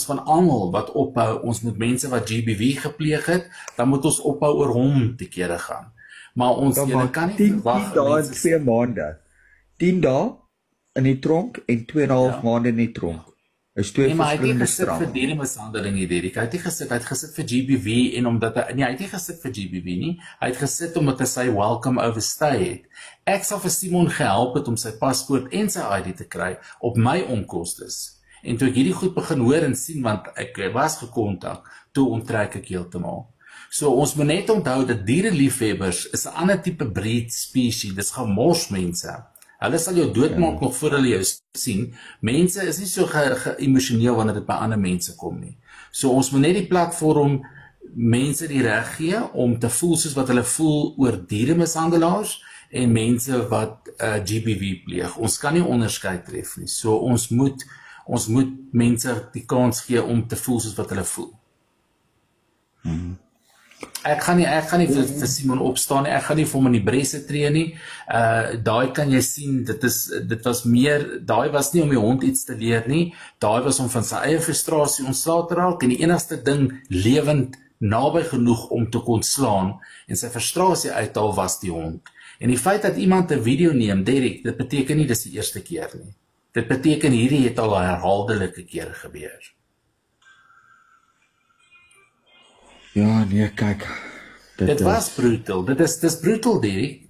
Van almal wat ophou, ons moet mense wat GBV gepleeg het, dan moet ons ophou oor hom te kere gaan. Maar ons kan nie 10 dae en 2 maande. 10 dae in die tronk en 2,5 maande in die tronk. Is twee verskillende strafe. Maar hy het nie gesit vir dieremishandeling hier, Derek. Hy het gesit vir GBV en omdat hy het nie gesit vir GBV nie. Hy het gesit omdat hy sy welcome overstay het. Ek sal vir Simon gehelp het om sy paspoort en sy ID te kry op my onkostes. En toe ek hierdie goed begin hoor en sien, want ek was gekontak, toe onttrek ek heeltemal. So ons moet net onthou dat diereliefhebbers is 'n ander tipe breed species, dis gemorsmense. Hulle sal jou doodmaak nog voor hulle jou sien. Mense is nie so ge-emosioneel wanneer dit by ander mense kom nie. So ons moet net die platform mense die reg gee om te voel soos wat hulle voel oor dieremishandelaars en mense wat GBV pleeg. Ons kan nie onderskeid tref nie. So ons moet mense die kans gee om te voel soos wat hulle voel. Ek gaan nie vir Simon opstaan nie, ek gaan nie vir hom in die bresse tree nie. Daai kan jy sien, daai was nie om die hond iets te leer nie, daai was om van sy eie frustrasie ontslae te raak en die enigste ding lewend naby genoeg om te kon slaan en sy frustrasie uithaal was die hond. En die feit dat iemand 'n video neem, Derek, dit beteken nie dis die eerste keer nie. Dit beteken hierdie het al herhaaldelike kere gebeur. Ja, nee, kyk. Dit was brutal. Dit is brutal, Derek.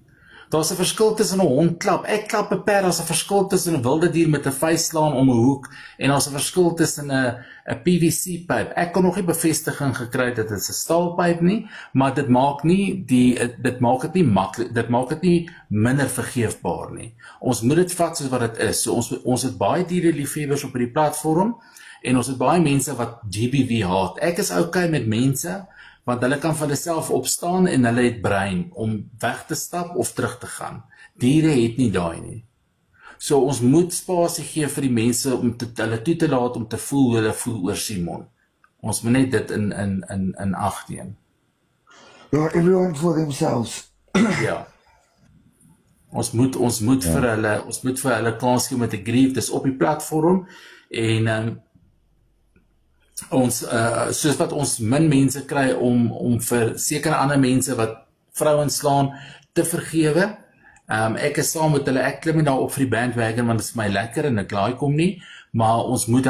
Daar's 'n verskil tussen 'n hond klap. Ek klap 'n perd, daar's 'n verskil tussen 'n wilde dier met 'n vuis slaan om 'n hoek en daar's 'n verskil tussen 'n PVC-pyp. Ek kon nog nie bevestiging gekry dat dit 'n staalpyp nie, maar dit maak dit nie minder vergeefbaar nie. Ons moet dit vat soos wat dit is. So ons het baie diereliefhebbers op hierdie platform en ons het baie mense wat GBV haat. Ek is okay met mense want hulle kan van hulle self opstaan en hulle het brein om weg te stap of terug te gaan. Diere het nie daai nie. So ons moet spasie gee vir die mense om hulle toe te laat om te voel hoe hulle voel oor Simon. Ons moet net dit in ag neem. Ja, everyone for themselves. Ja. Ons moet vir hulle kans gee om te grieve. Dis op die platform en soos wat ons min mense kry om vir sekere ander mense wat vrouens slaan te vergewe. Ek is saam met hulle, ek klim nie daar op vir die bandwagon want dit is vir my lekker en ek laai kom nie, maar ons moet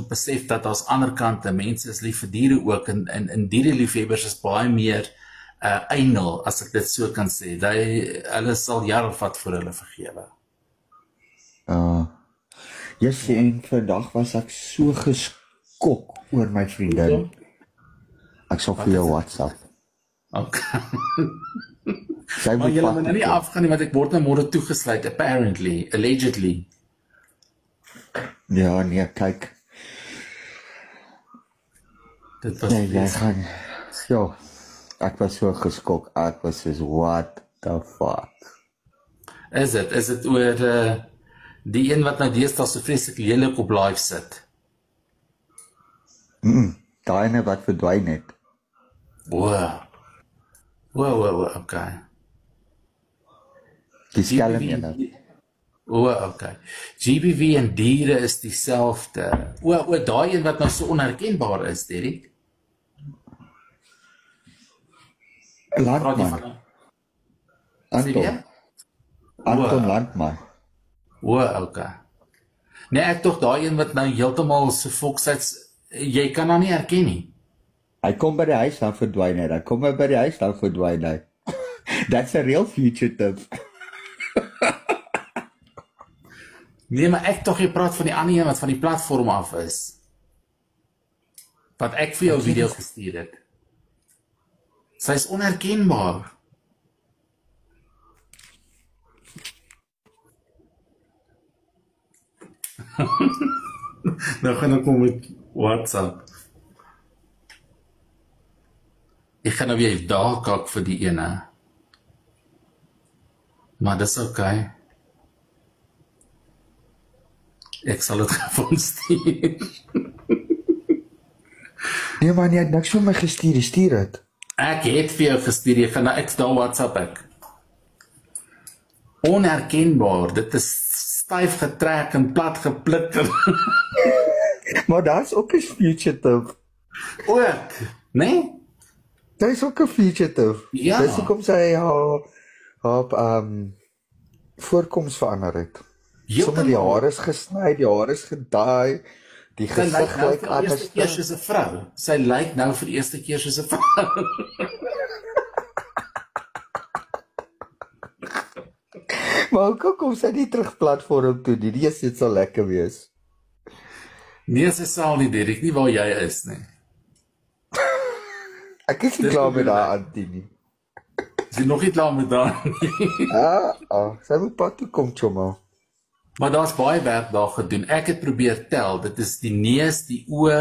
besef dat daar's ander kante, mense is lief vir diere ook en diereliefhebbers is baie meer einel, as ek dit so kan sê. Hulle sal jare vat voor hulle vergewe. Yes, en vandag was ek so geskok oor my vriendin. Ek sal vir jou WhatsApp. Okay. Maar julle moet nie afgaan nie, want ek word nou môre toegesluit, apparently, allegedly. Ja, nee, kyk. Dit was jy gaan, so, ek was so geskok, ek was soos, what the fuck? Is dit oor die een wat nou deesdae so vreeslik lelik op live sit? Daai ene wat verdwyn het. Wow, okay. Die skelm ene. Okay. GBV en diere is dieselfde. Daai een wat nou so onherkenbaar is, Derek. Landman. Anton Landman. Okay. Nee, ek tog daai een wat nou heeltemal so volkshuis, jy kan hom nie herken nie. Hy kom by die huis dan verdwyn hy. That's a real fugitive. Nee, maar ek tog jy praat van die ander een wat van die platform af is. Wat ek vir jou video gestuur het. Sy is onherkenbaar. Nou gaan ek kom met WhatsApp. Ek gaan nou weer daar kyk vir die ene. Maar dis okay. Ek sal het gewoon stuur. Nee man, jy het niks vir my gestuur, stuur het. Ek het vir jou gestuur, jy gaan nou, ek staan WhatsApp ek. Onherkenbaar, dit is styf getrek en plat gepluk. Maar daar's ook 'n fugitive. Ook, nee? Daar is ook 'n fugitive. Ja. Dis hoekom sy haar voorkoms verander het. Sommige die hare is gesny, die hare is gedaai, die Sy lyk gesig nou lyk vir die eerste anders. keer soos 'n vrou. Sy lyk nou vir die eerste keer soos 'n vrou. Maar hoe kom sy nie terug platform toe nie? Die is dit sal lekker wees. Nee, sy sal nie, Derek, nie waar jy is nie. Ek is nie Dis klaar met bedoel haar antie nie. Sy is nog nie klaar met daai nie. Sy moet pad toe kom, chomma. Maar daar's baie werk daar gedoen. Ek het probeer tel. Dit is die neus, die oë,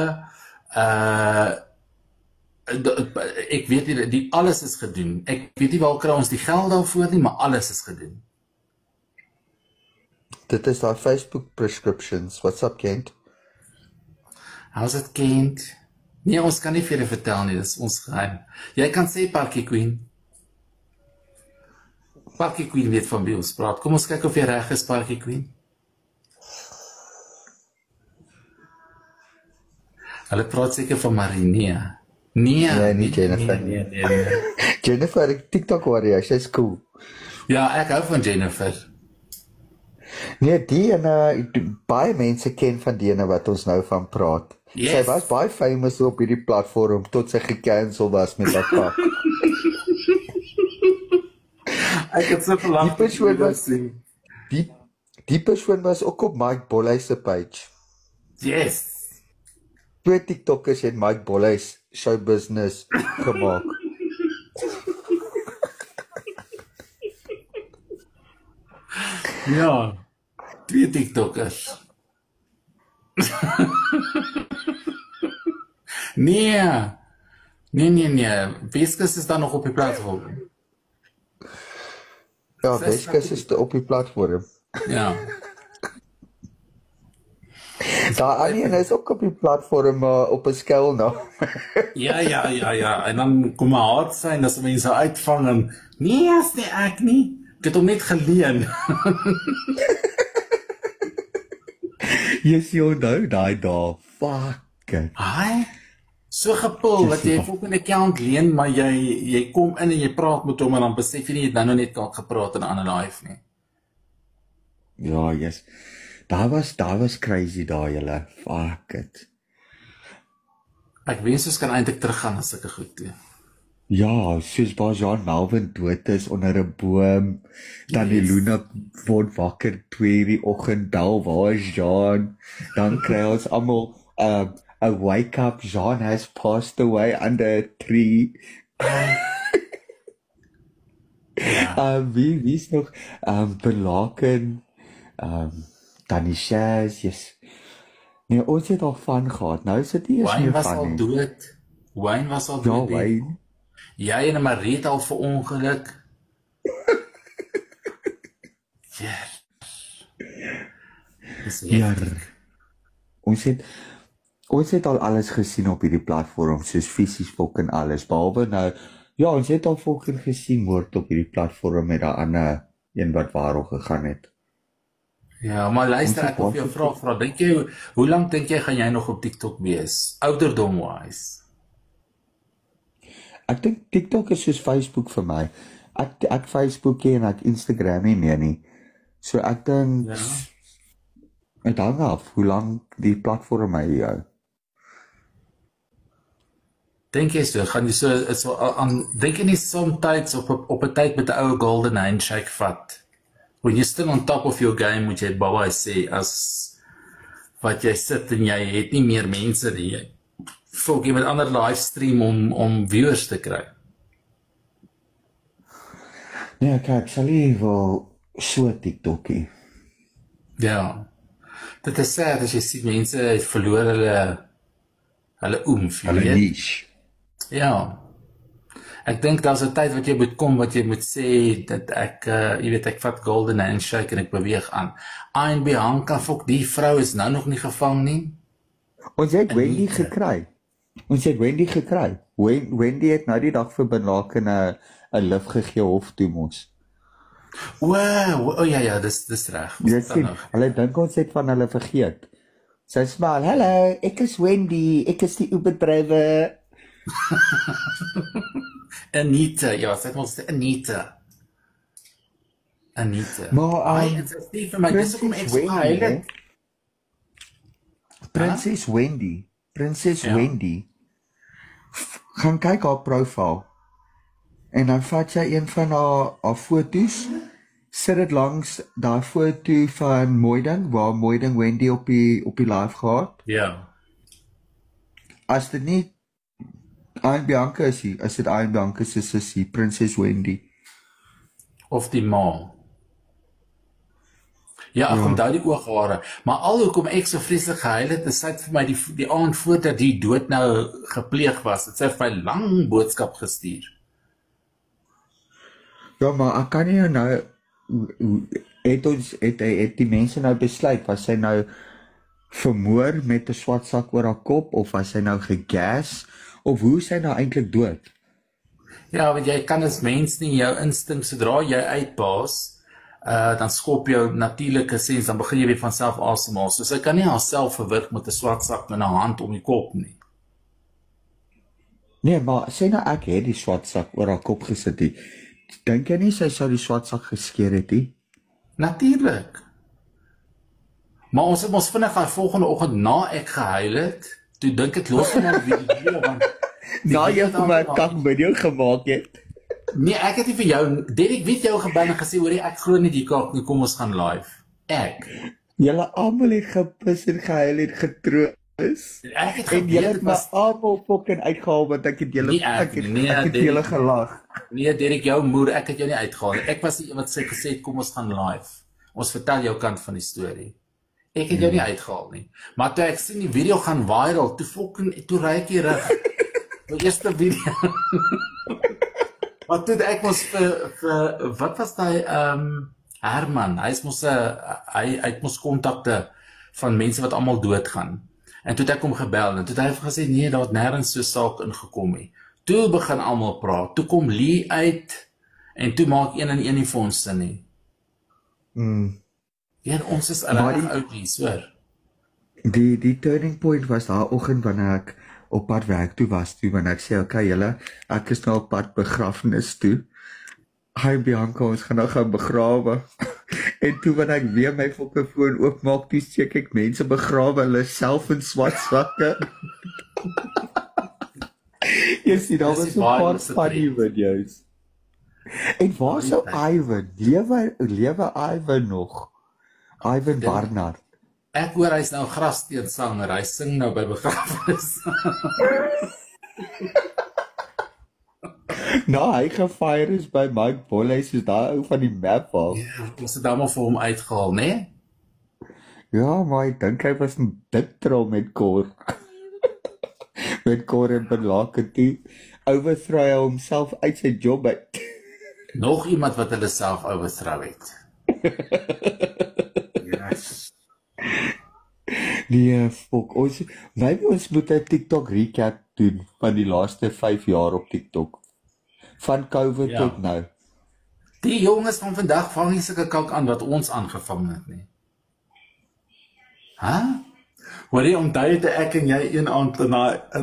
ek weet nie, die alles is gedoen. Ek weet nie waar kry ons die geld daarvoor nie, maar alles is gedoen. Dit is haar Facebook prescriptions. What's up, Kent? How's it, kind? Nee, ons kan nie vir julle vertel nie, dis ons geheim. Jy kan sê Parkie Queen. Parkie Queen weet van wie ons praat. Kom ons kyk of jy reg is, Parkie Queen. Hulle praat seker van Marinea. Nee, nie Jennifer. Nee. Jennifer, ek TikTok warrior, sy's cool. Ja, ek hou van Jennifer. Nee, die en baie mense ken van die ene wat ons nou van praat. Yes. Sy was baie famous op hierdie platform tot sy gecancel was met haar kak. Ek het so verlang Die persoon was die persoon was ook op Mike Bolley se page. Yes. Twee TikTokers het Mike Bolley show business gemaak. Ja. Twee TikTokers. Nee. Weskus is dan nog op die platform. Ja, Weskus is op die platform. Ja. Daar Annie is ook op die platform, maar op 'n skuilnaam. Ja. En dan kom my haat sy en as mense uitvang en nee, is nie ek nie. Ek het hom net geleen. Jy onthou daai dae. Fuck it. Haai. So gepul dat jy ook 'n account leen, maar jy kom in en jy praat met hom en dan besef jy nie jy het nou net gepraat in 'n ander live nie. Ja, yes. Daar was crazy daai julle. Fuck it. Ek wens ons kan eintlik teruggaan na sulke goed toe. Ja, soos waar Jean Melvin dood is onder 'n boom, dan die Luna word wakker 2:00 die oggend, bel, waar is Jean? Dan kry ons almal a wake up, Jean has passed away under a tree. Wie is nog Belaken, Tanishas, yes. Nee, ons het al van gehad. Nou is dit nie eens Wayne meer was van al nie. dood. Wayne was al Ja, dood. Wayne. Jy en Mariet al verongeluk. Ja. Dis Ja. heftig. Ons het al alles gesien op hierdie platform, soos fisies fucking alles, behalwe nou, ja, ons het al fucking gesien word op hierdie platform met daai ander een wat waaroor gegaan het. Ja, maar luister, ek wil vir jou vra, dink jy, hoe lank dink jy gaan jy nog op TikTok wees? Ouderdom-wise? Ek dink TikTok is soos Facebook vir my. Ek Facebook en ek Instagram nie meer nie. So ek dink dit hang af hoe lank die platform my hou. Dink jy so, gaan jy so aan dink jy nie soms op 'n tyd met 'n ou golden handshake vat? When you're still on top of your game, moet jy baie sê as wat jy sit en jy het nie meer mense nie. Jy volg jy met ander livestream om viewers te kry. Nee, kyk, sal nie wel so TikTokie. Ja. Dit is sad as jy sien mense het verloor hulle oomf, jy Hulle weet. niche. Ja. Ek dink daar's 'n tyd wat jy moet kom wat jy moet sê dat ek jy weet ek vat golden handshake en ek beweeg aan. En Bianca fok die vrou is nou nog nie gevang nie. Ons het Wendy gekry. Wendy het nou die dag vir Belaken 'n lift gegee hof toe mos. O ja, dis reg. Jy sien, hulle dink ons het van hulle vergeet. Sy smaal, hallo, ek is Wendy, ek is die Uber-drywer. Anita, ja, sê ons Anita. Maar, en sy sê vir my, dis hoekom ek so gehuil het. Prinses Wendy, gaan kyk haar profiel, en dan vat jy een van haar foto's, sit dit langs daai foto van Moeding, waar Moeding Wendy op die live gehad. Ja. As dit nie Ian Bianca is hier, as dit Ian Bianca se sussie, Prinses Wendy. Of die ma. Ja, ek onthou die ooghare. Maar al hoekom ek so vreeslik gehuil het, is sy het vir my die aand voordat die dood nou gepleeg was, het sy vir my lang boodskap gestuur. Ja, maar ek kan nie nou, het die mense nou besluit, was sy nou vermoor met 'n swart sak oor haar kop, of was sy nou gegas, of hoe is sy nou eintlik dood? Ja, want jy kan as mens nie jou instink, sodra jy uitbaas, dan skop jou natuurlike sens, dan begin jy weer van self asemhaal. So sy kan nie haarself verwrig met 'n swart sak in haar hand om die kop nie. Nee, maar sê nou ek het die swart sak oor haar kop gesit nie. Dink jy nie sy sou die swart sak geskeer het nie? Natuurlik. Maar ons het ons vinnig haar volgende oggend na ek gehuil het, toe dink ek los van die video, want na jy vir my 'n kak video gemaak het. Nee, ek het nie vir jou, Derek weet jou gebel en gesê, hoorie, ek glo nie die kak nie, kom ons gaan live. Ek. Julle almal het gepis en gehuil en getroos. Ek het en julle het my almal fucking uitgehaal, want ek het julle ek het julle gelag. Nee, Derek, jou moer, ek het jou nie uitgehaal. Ek was die een wat sy gesê het, kom ons gaan live. Ons vertel jou kant van die storie. Ek het jou nie uitgehaal nie. Maar toe ek sien die video gaan viral, toe ry ek hier reg. Die eerste video. Maar toe ek was vir wat was daai Herman, hy het mos kontakte van mense wat almal doodgaan. En toe het ek hom gebel en toe het hy gesê nee, daar het nêrens so saak ingekom nie. Toe begin almal praat. Toe kom Lee uit en toe maak een en een nie vir ons sin nie. Ja, ons is reg oudies, hoor. Die turning point was daai oggend wanneer ek op pad werk toe was, wanneer ek sê, okay julle, ek is nou op pad begrafnis toe. Hi Bianca, ons gaan nou gaan begrawe. En toe wanneer ek weer my foon oopmaak, toe steek ek mense begrawe hulle self in swart sakke. Jy sien, daar was 'n paar funny video's. En waar sou Ivan? Lewe Ivan nog? Ivan Barnard. Ek hoor hy's nou 'n grassteensanger, hy sing nou by begrafnis. Nou, hy gefire is by Mike Bolle, soos daai ou van die map af. Ja, ons het almal vir hom uitgehaal, né? Ja, maar ek dink hy was 'n dik trou met Cor. Met Cor en Belake toe. Overthrow hy homself uit sy job uit. Nog iemand wat hulle self overthrow het. Yes. Nee, fok, maybe ons moet 'n TikTok recap doen van die laaste 5 jaar op TikTok. Van COVID tot nou. Die jonges van vandag vang nie sulke kalk aan wat ons aangevang het nie. Hoor jy, onthou het ek en jy een aand in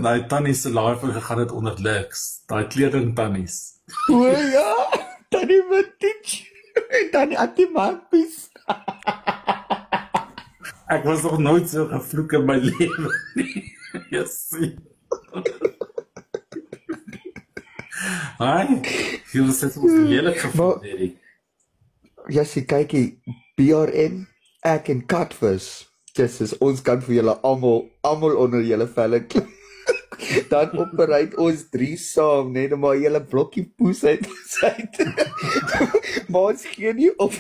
daai tannie se live gegaan het onder Lux, daai kleding tannies. O ja, tannie Vintage. En tannie Atimapis. Ek was nog nooit so gevloek in my lewe nie. Jessie. Hi, jy was net so lelik gevoel, Derek. Jessie, kykie, BRN, ek en Catfish. Jesus, ons kan vir julle almal onder julle velle klim. Dan operate ons 3 saam, net maar julle blokkie poes uit. Maar ons gee nie op.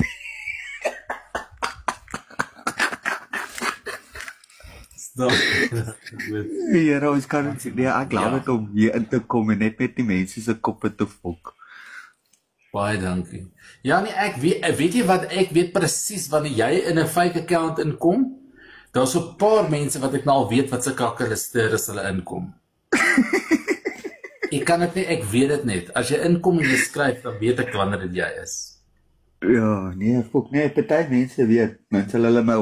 Here, ons kan nie, ek laat dit om hier in te kom en net met die mense se koppe te fok. Baie dankie. Ja nee, ek weet jy wat, ek weet presies wanneer jy in 'n fake account inkom, daar's 'n paar mense wat ek nou al weet wat se kakkerlister as hulle inkom. Ek kan dit nie, ek weet dit net. As jy inkom en jy skryf, dan weet ek wanneer dit jy is. Ja, nee, fok nee, party mense weet, dan sal hulle my